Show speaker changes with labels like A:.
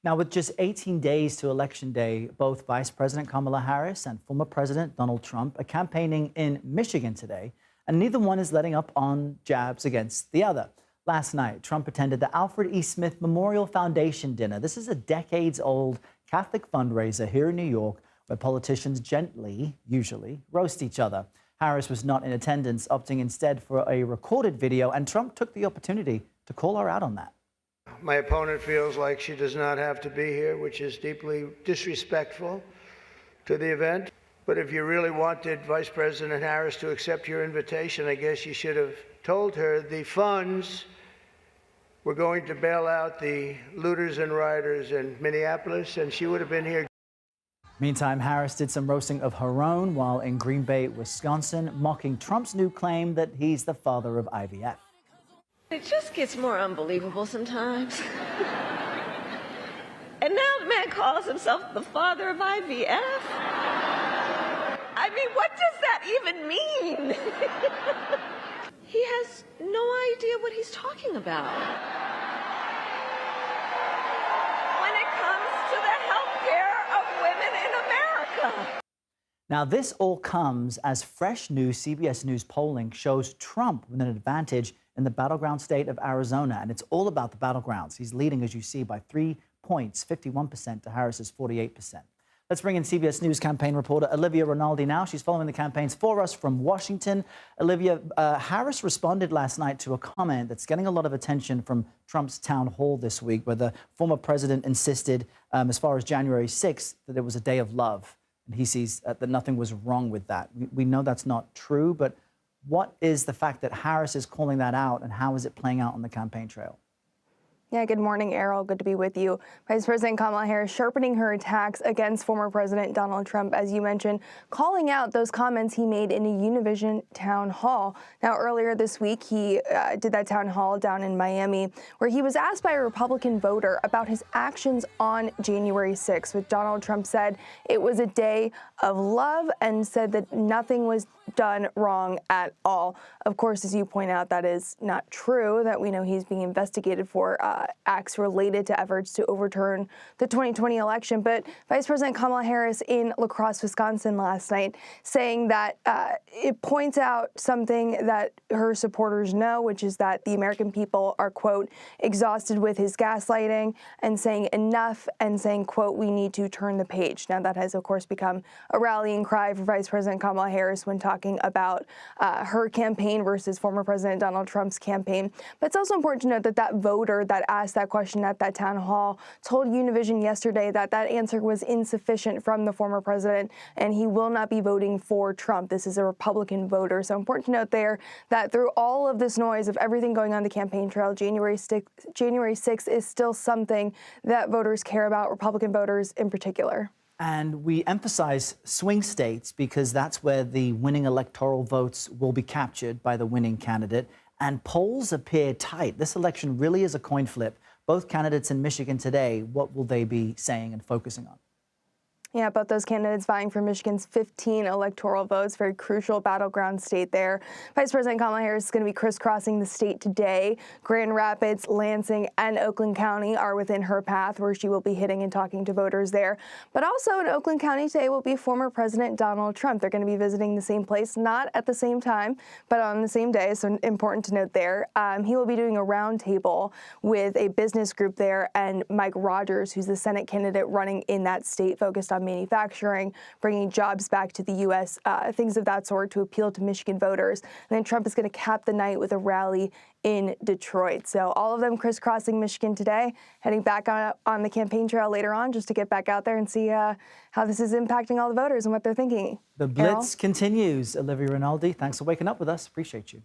A: Now, with just 18 days to Election Day, both Vice President Kamala Harris and former President Donald Trump are campaigning in Michigan today, and neither one is letting up on jabs against the other. Last night, Trump attended the Alfred E. Smith Memorial Foundation dinner. This is a decades-old Catholic fundraiser here in New York where politicians gently, usually, roast each other. Harris was not in attendance, opting instead for a recorded video, and Trump took the opportunity to call her out on that.
B: My opponent feels like she does not have to be here, which is deeply disrespectful to the event. But if you really wanted Vice President Harris to accept your invitation, I guess you should have told her the funds were going to bail out the looters and rioters in Minneapolis, and she would have been here.
A: Meantime, Harris did some roasting of her own while in Green Bay, Wisconsin, mocking Trump's new claim that he's the father of IVF.
C: It just gets more unbelievable sometimes. And now the man calls himself the father of IVF? I mean, what does that even mean? He has no idea what he's talking about. When it comes to the health care of women in America.
A: Now, this all comes as fresh new CBS News polling shows Trump with an advantage in the battleground state of Arizona, and it's all about the battlegrounds. He's leading, as you see, by 3 points, 51% to Harris's 48%. Let's bring in CBS News campaign reporter Olivia Rinaldi now. She's following the campaigns for us from Washington. Olivia, Harris responded last night to a comment that's getting a lot of attention from Trump's town hall this week, where the former president insisted, as far as January 6th, that it was a day of love. And he sees that nothing was wrong with that. We know that's not true, but what is the fact that Harris is calling that out, and how is it playing out on the campaign trail?
D: Yeah, good morning, Errol. Good to be with you. Vice President Kamala Harris sharpening her attacks against former President Donald Trump, as you mentioned, calling out those comments he made in a Univision town hall. Now, earlier this week, he did that town hall down in Miami, where he was asked by a Republican voter about his actions on January 6th, which Donald Trump said it was a day of love and said that nothing was done wrong at all. Of course, as you point out, that is not true, that we know he's being investigated for acts related to efforts to overturn the 2020 election. But Vice President Kamala Harris in La Crosse, Wisconsin last night saying that it points out something that her supporters know, which is that the American people are, quote, exhausted with his gaslighting, and saying enough, and saying, quote, we need to turn the page. Now, that has, of course, become a rallying cry for Vice President Kamala Harris when talking about her campaign versus former President Donald Trump's campaign. But it's also important to note that that voter that asked that question at that town hall told Univision yesterday that that answer was insufficient from the former president, and he will not be voting for Trump. This is a Republican voter. So important to note there that through all of this noise of everything going on the campaign trail, January 6th is still something that voters care about, Republican voters in particular.
A: And we emphasize swing states because that's where the winning electoral votes will be captured by the winning candidate. And polls appear tight. This election really is a coin flip. Both candidates in Michigan today, what will they be saying and focusing on?
D: Yeah, both those candidates vying for Michigan's 15 electoral votes, very crucial battleground state there. Vice President Kamala Harris is going to be crisscrossing the state today. Grand Rapids, Lansing, and Oakland County are within her path, where she will be hitting and talking to voters there. But also in Oakland County today will be former President Donald Trump. They're going to be visiting the same place, not at the same time, but on the same day, so important to note there. He will be doing a roundtable with a business group there, and Mike Rogers, who's the Senate candidate running in that state, focused on manufacturing, bringing jobs back to the U.S., things of that sort to appeal to Michigan voters. And then Trump is going to cap the night with a rally in Detroit. So all of them crisscrossing Michigan today, heading back on the campaign trail later on just to get back out there and see how this is impacting all the voters and what they're thinking.
A: The blitz continues. Olivia Rinaldi, thanks for waking up with us. Appreciate you.